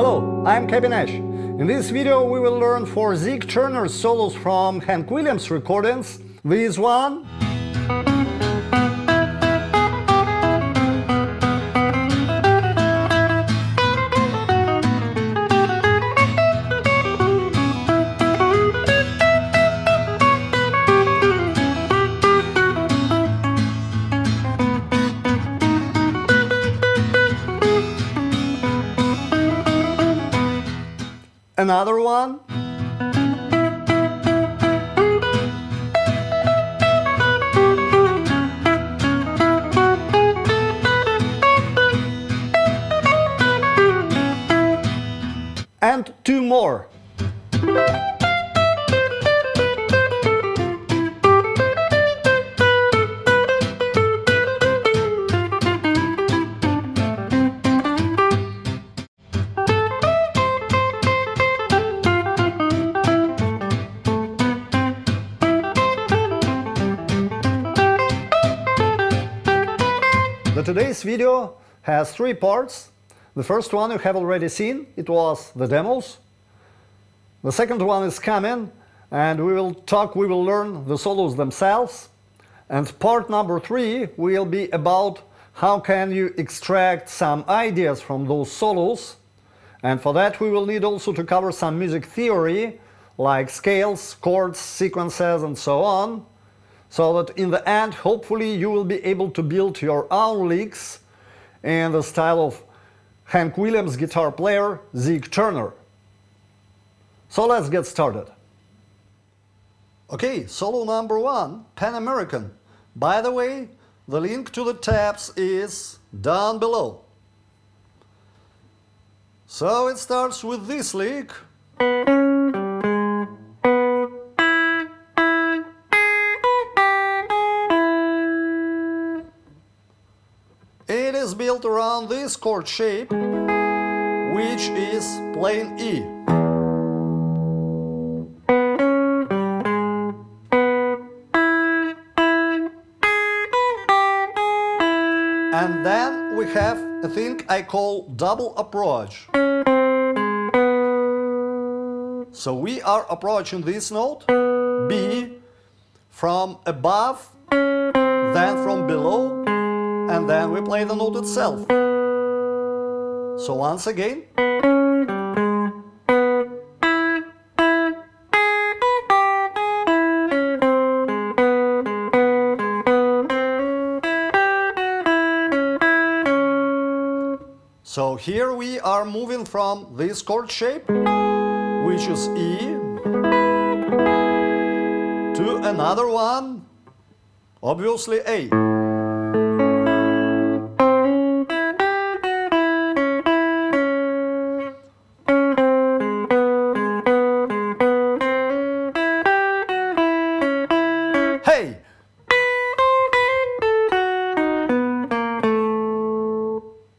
Hello, I'm kpnash. In this video we will learn 4 Zeke Turner solos from Hank Williams recordings. This one, another one, and 2 more. Today's video has 3 parts. The first one you have already seen, it was the demos. The second one is coming, and we will learn the solos themselves. And part number 3 will be about how can you extract some ideas from those solos. And for that we will need also to cover some music theory, like scales, chords, sequences, and so on. So that in the end, hopefully, you will be able to build your own licks in the style of Hank Williams guitar player Zeke Turner. So let's get started. Okay, solo number 1, Pan American. By the way, the link to the tabs is down below. So it starts with this lick. It is built around this chord shape, which is plain E. And then we have a thing I call double approach. So we are approaching this note, B, from above, then from below, and then we play the note itself. So once again. So here we are moving from this chord shape, which is E, to another one, obviously A. Hey!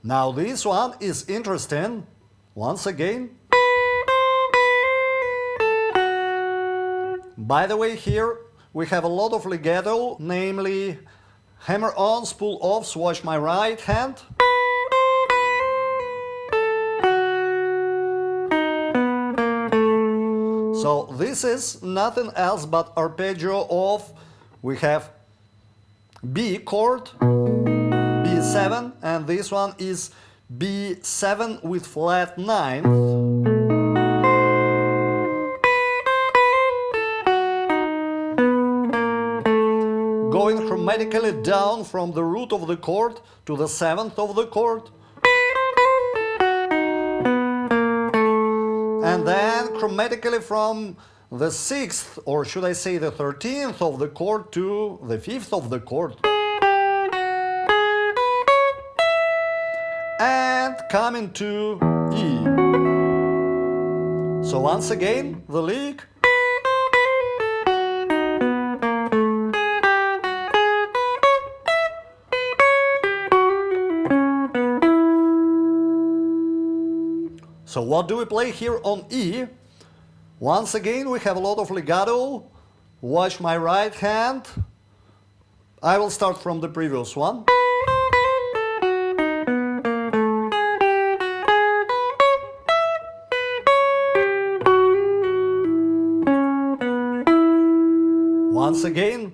Now this one is interesting. Once again. By the way, here we have a lot of legato, namely hammer on, spool offs, watch my right hand. So this is nothing else but arpeggio of, we have B chord, B7, and this one is B7 with flat 9th. Going chromatically down from the root of the chord to the 7th of the chord. And then chromatically from the 6th, or should I say the 13th of the chord to the 5th of the chord. And coming to E. So once again, the lick. So what do we play here on E? Once again, we have a lot of legato. Watch my right hand. I will start from the previous one. Once again.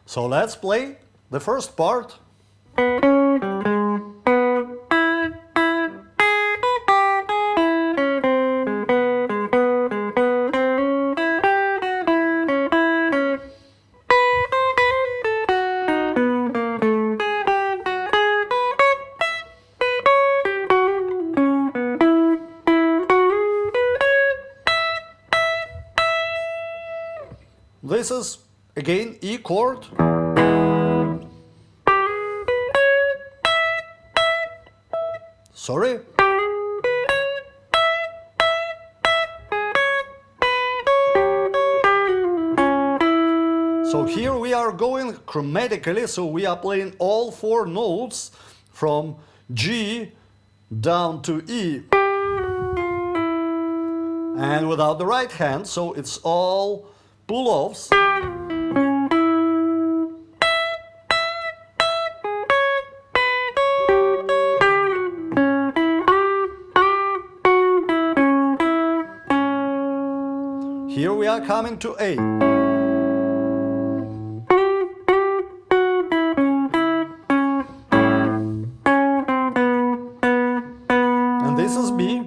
So let's play the first part. This is again E chord. Sorry. So here we are going chromatically, so we are playing all four notes from G down to E. And without the right hand, so it's all pull-offs. Here we are coming to A. And this is B.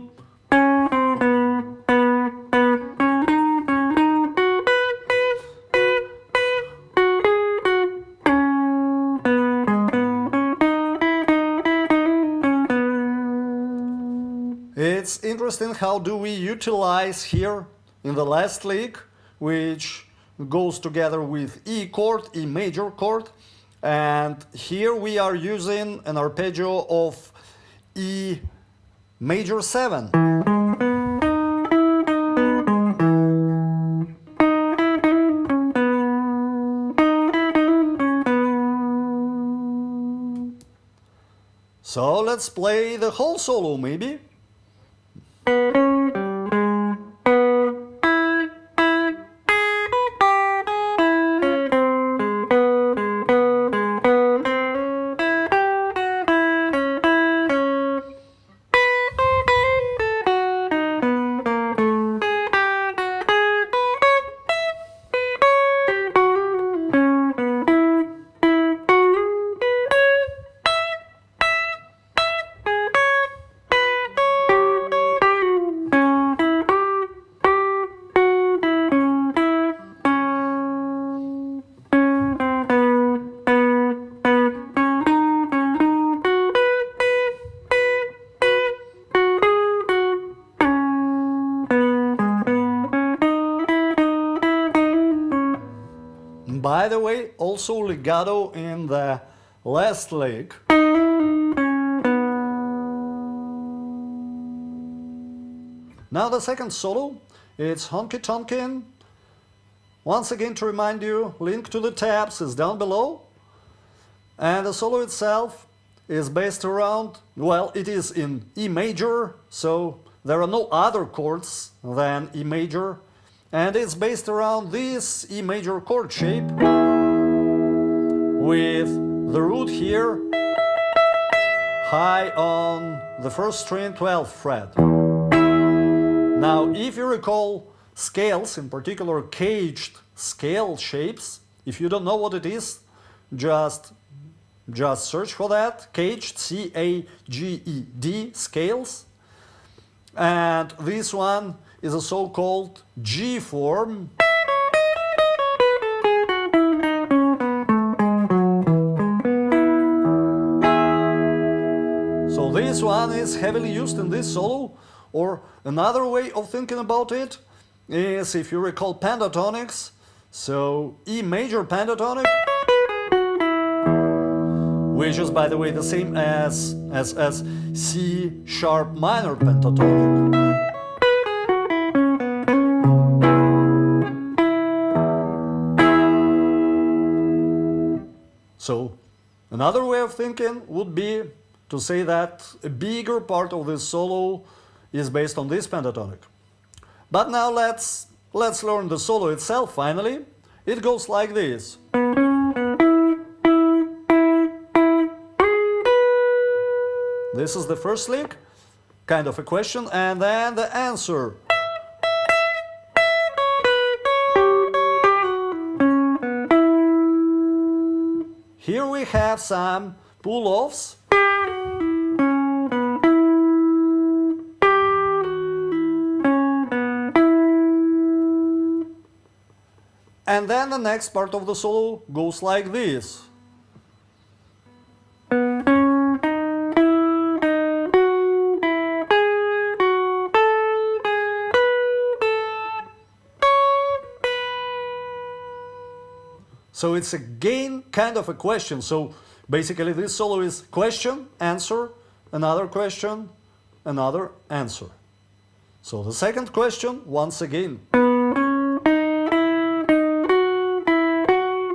It's interesting how do we utilize here in the last lick, which goes together with E chord, E major chord, and here we are using an arpeggio of E major 7. So let's play the whole solo maybe. By the way, also legato in the last lick. Now the second solo, it's Honky Tonkin. Once again to remind you, link to the tabs is down below. And the solo itself is based around, well, it is in E major, so there are no other chords than E major. And it's based around this E major chord shape with the root here high on the first string, 12th fret. Now, if you recall scales, in particular caged scale shapes, if you don't know what it is, just search for that, caged, C-A-G-E-D, scales. And this one is a so-called G form. So this one is heavily used in this solo, or another way of thinking about it is, if you recall pentatonics, so E major pentatonic, which is by the way the same as C sharp minor pentatonic. So another way of thinking would be to say that a bigger part of this solo is based on this pentatonic. But now let's learn the solo itself finally. It goes like this. This is the first lick, kind of a question, and then the answer. Here we have some pull-offs. And then the next part of the solo goes like this. So it's again kind of a question. So basically this solo is question, answer, another question, another answer. So the second question, once again.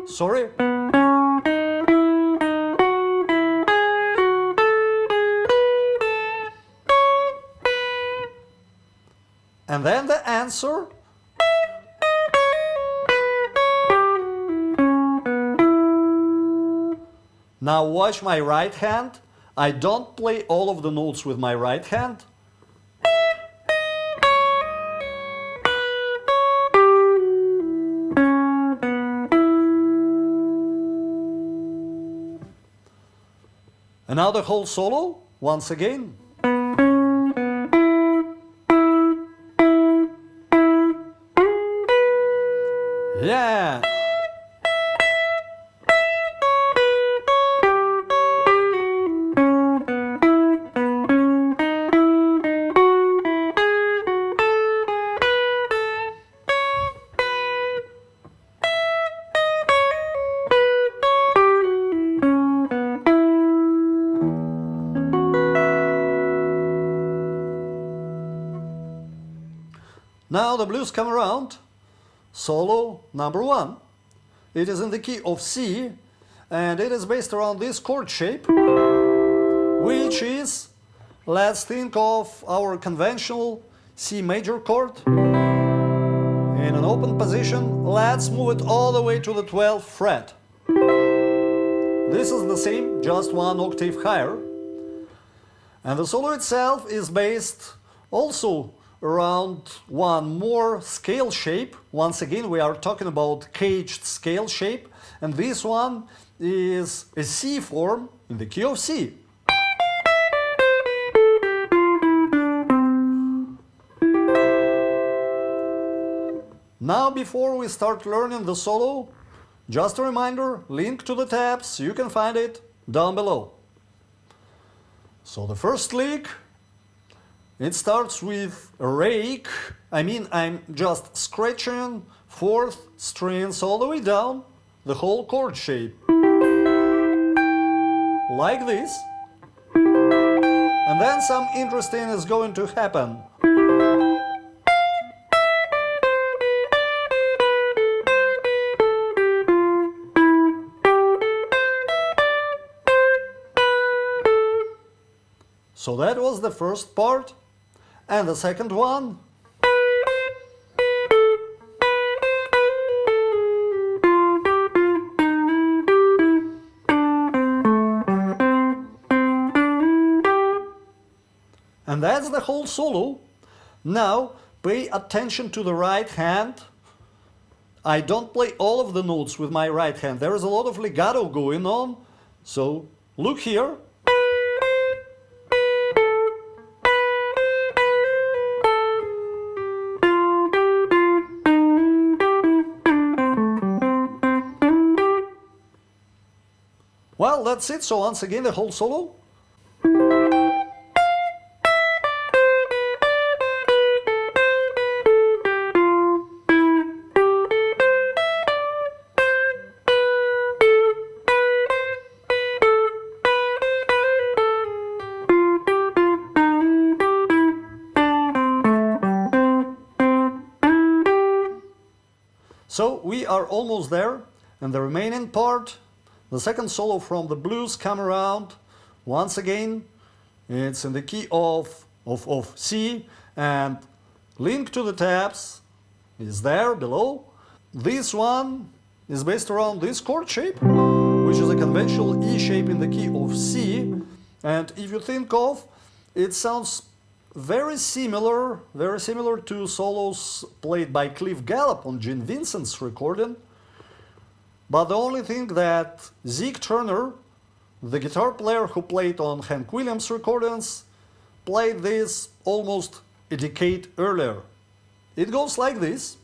Sorry. And then the answer. Now watch my right hand. I don't play all of the notes with my right hand. And now the whole solo, once again. Yeah! Now the blues come around, solo number 1. It is in the key of C, and it is based around this chord shape, which is, let's think of our conventional C major chord. In an open position, let's move it all the way to the 12th fret. This is the same, just one octave higher. And the solo itself is based also around one more scale shape. Once again, we are talking about caged scale shape, and this one is a C form in the key of C. Now, before we start learning the solo, just a reminder, link to the tabs, you can find it down below. So the first lick, it starts with a rake. I'm just scratching 4th strings all the way down the whole chord shape. Like this. And then some interesting is going to happen. So that was the first part. And the second one. And that's the whole solo. Now pay attention to the right hand. I don't play all of the notes with my right hand. There is a lot of legato going on. So look here. Well, that's it. So once again, the whole solo. So we are almost there, and the remaining part, the second solo from the blues, come around. Once again, it's in the key of C, and link to the tabs is there below. This one is based around this chord shape, which is a conventional E shape in the key of C, And if you think of, it sounds very similar to solos played by Cliff Gallup on Gene Vincent's recording. But the only thing that Zeke Turner, the guitar player who played on Hank Williams recordings, played this almost a decade earlier. It goes like this.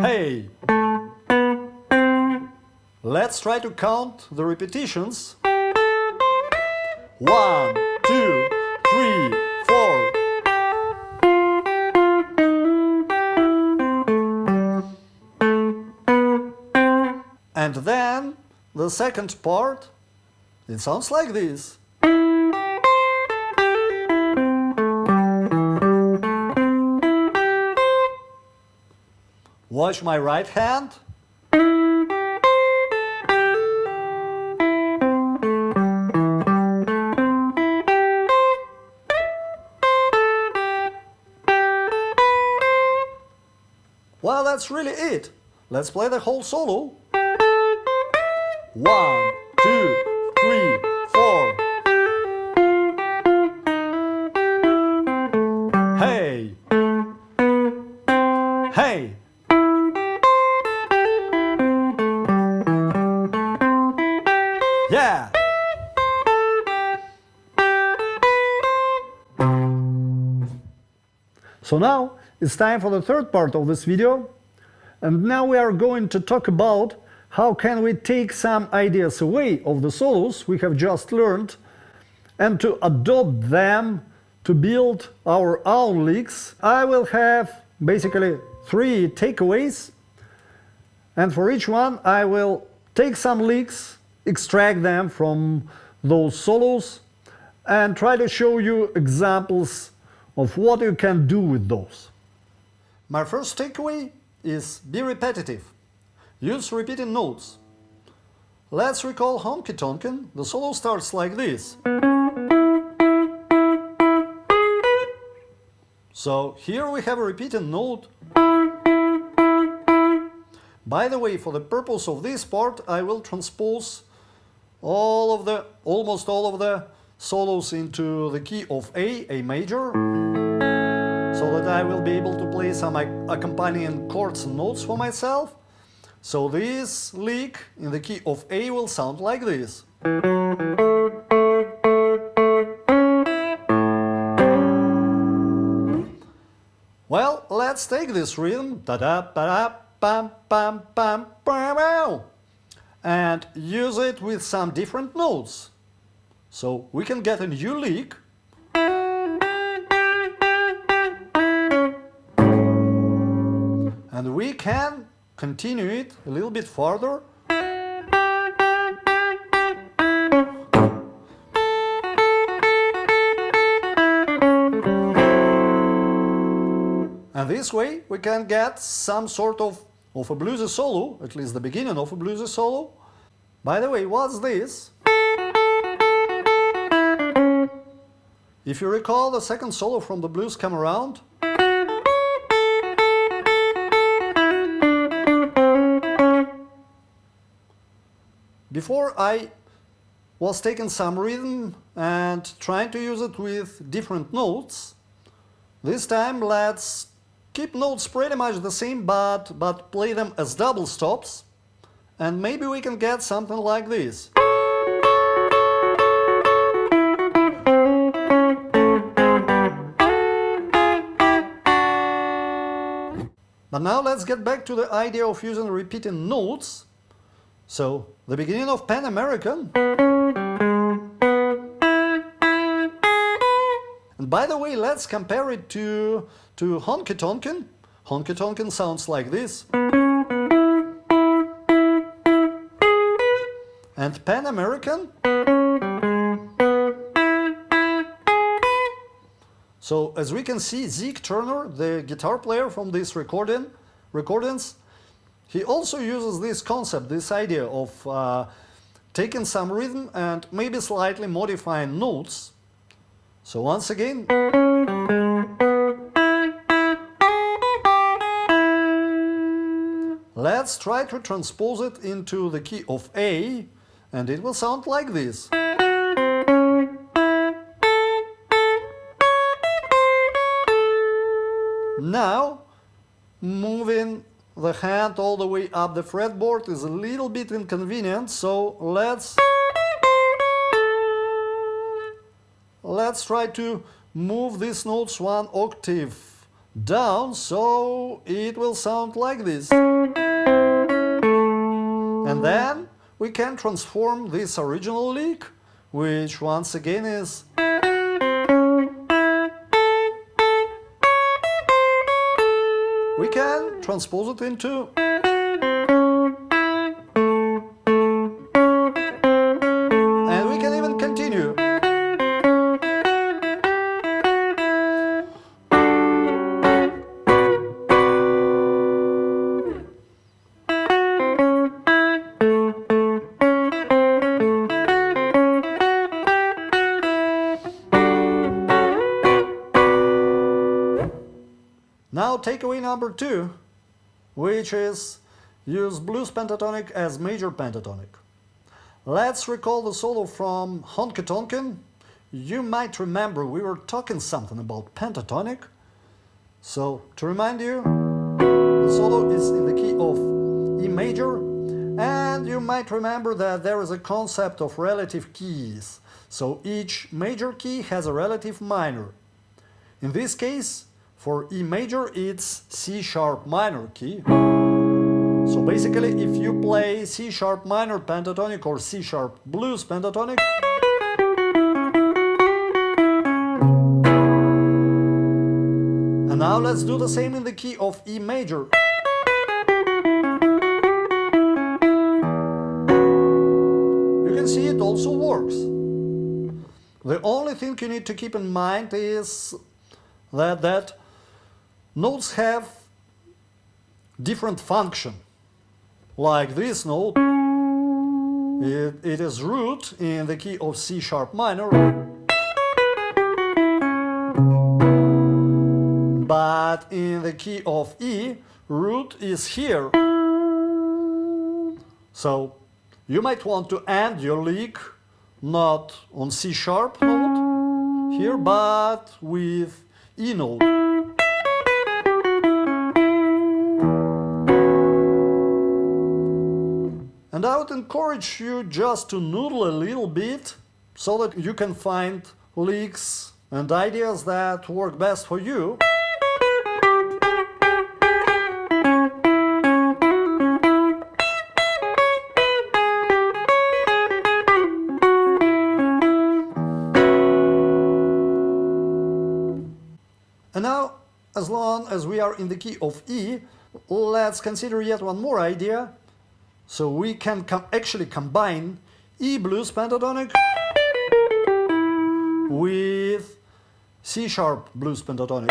Hey! Let's try to count the repetitions. 1, 2, 3, 4. And then the second part, it sounds like this. Watch my right hand. Well, that's really it. Let's play the whole solo. 1, 2, 3, 4. Hey! Hey! Yeah! So now it's time for the third part of this video, and now we are going to talk about how can we take some ideas away of the solos we have just learned and to adopt them to build our own licks. I will have basically 3 takeaways, and for each one I will take some licks, extract them from those solos, and try to show you examples of what you can do with those. My first takeaway is be repetitive. Use repeating notes. Let's recall Honky Tonkin. The solo starts like this. So here we have a repeating note. By the way, for the purpose of this part, I will transpose almost all of the solos into the key of A major, so that I will be able to play some accompanying chords and notes for myself. So this lick in the key of A will sound like this. Well, let's take this rhythm, and use it with some different notes. So we can get a new lick. And we can continue it a little bit further. And this way we can get some sort of a bluesy solo, at least the beginning of a bluesy solo. By the way, what's this? If you recall the second solo from the Blues Come Around, before I was taking some rhythm and trying to use it with different notes. This time let's keep notes pretty much the same, but play them as double stops, and maybe we can get something like this. But now let's get back to the idea of using repeating notes. So, the beginning of Pan American. And by the way, let's compare it to Honky Tonkin. Honky Tonkin sounds like this. And Pan American. So, as we can see, Zeke Turner, the guitar player from this recordings, he also uses this concept, this idea of taking some rhythm and maybe slightly modifying notes. So once again. let's try to transpose it into the key of A, and it will sound like this. Now, moving the hand all the way up the fretboard is a little bit inconvenient, so let's try to move these notes one octave down, so it will sound like this. And then we can transform this original lick, which once again is we can transpose it into and we can even continue. Now takeaway number 2, which is use blues pentatonic as major pentatonic. Let's recall the solo from Honky Tonkin. You might remember we were talking something about pentatonic. So to remind you, the solo is in the key of E major, and you might remember that there is a concept of relative keys. So each major key has a relative minor. In this case, for E major, it's C sharp minor key. So basically, if you play C sharp minor pentatonic or C sharp blues pentatonic, and now let's do the same in the key of E major. You can see it also works. The only thing you need to keep in mind is that notes have different function. Like this note, it is root in the key of C sharp minor, but in the key of E, root is here. So you might want to end your lick not on C sharp note here, but with E note. And I would encourage you just to noodle a little bit so that you can find licks and ideas that work best for you. And now, as long as we are in the key of E, let's consider yet one more idea. So we can actually combine E blues pentatonic with C sharp blues pentatonic.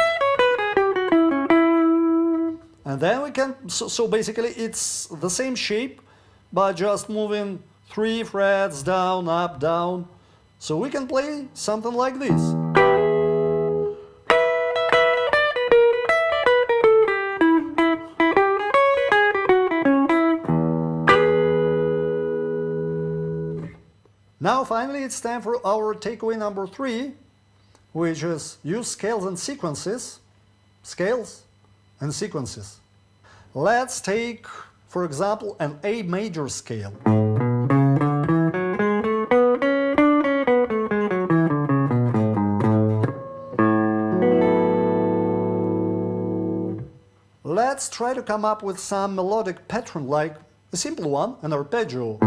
And then we can, so basically it's the same shape, but just moving 3 frets down, up, down. So we can play something like this. Now finally it's time for our takeaway number 3, which is use scales and sequences. Scales and sequences. Let's take, for example, an A major scale. Let's try to come up with some melodic pattern, like a simple one, an arpeggio.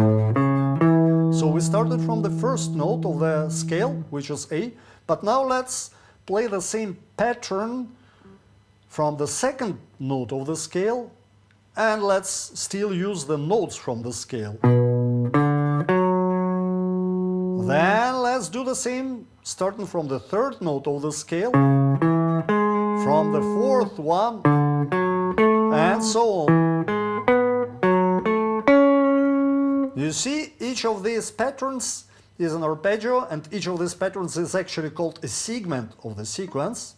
So we started from the first note of the scale, which is A, but now let's play the same pattern from the second note of the scale, and let's still use the notes from the scale. Then let's do the same starting from the third note of the scale, from the fourth one, and so on. You see, each of these patterns is an arpeggio, and each of these patterns is actually called a segment of the sequence.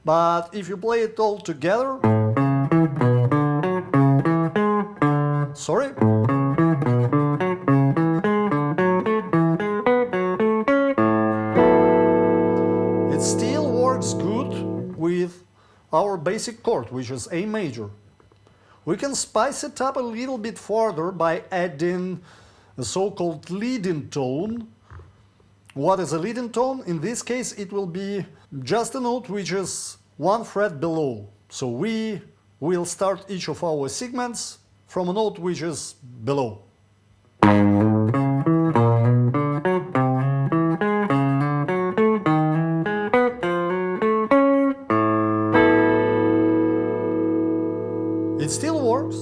But if you play it all together, sorry. It still works good with our basic chord, which is A major. We can spice it up a little bit further by adding a so-called leading tone. What is a leading tone? In this case, it will be just a note which is one fret below. So we will start each of our segments from a note which is below. It still works,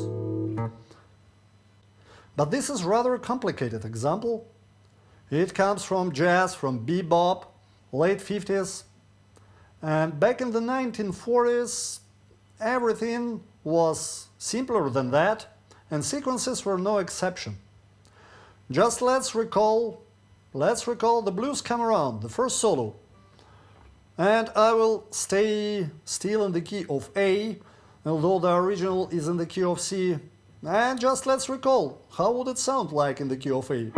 but this is rather a complicated example. It comes from jazz, from bebop, late 50s, and back in the 1940s everything was simpler than that, and sequences were no exception. Just let's recall the Blues Come Around, the first solo. And I will stay still in the key of A, although the original is in the key of C. And just let's recall, how would it sound like in the key of A?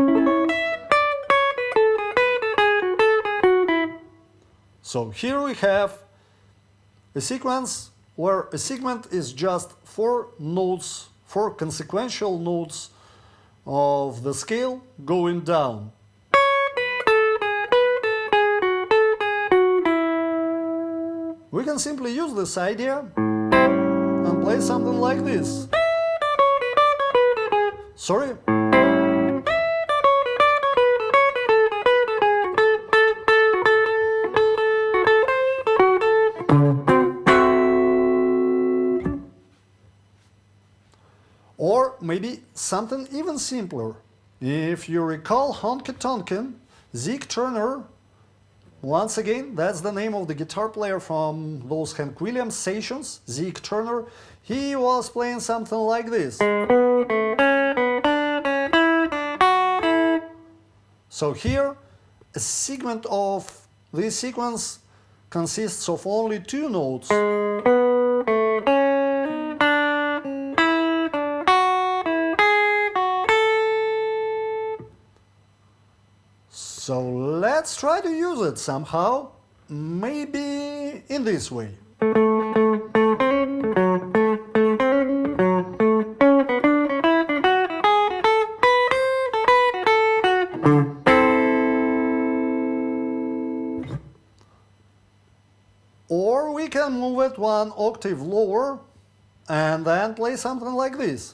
So here we have a sequence where a segment is just 4 notes, 4 consequential notes of the scale going down. We can simply use this idea and play something like this. Sorry. Or maybe something even simpler. If you recall Honky Tonkin, Zeke Turner, once again, that's the name of the guitar player from those Hank Williams sessions, Zeke Turner, he was playing something like this. So here, a segment of this sequence consists of only 2 notes. So let's try to use it somehow, maybe in this way. Or we can move it 1 octave lower and then play something like this.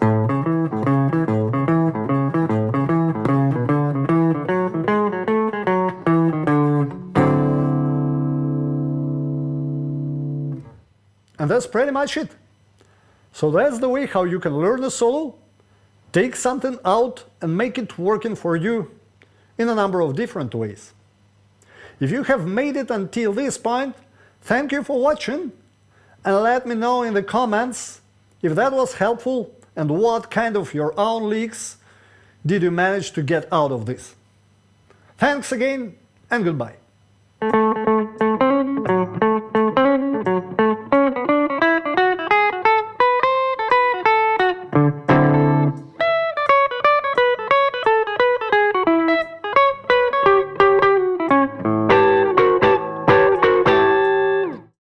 And that's pretty much it. So that's the way how you can learn a solo, take something out and make it working for you in a number of different ways. If you have made it until this point, thank you for watching, and let me know in the comments if that was helpful and what kind of your own licks did you manage to get out of this. Thanks again and goodbye.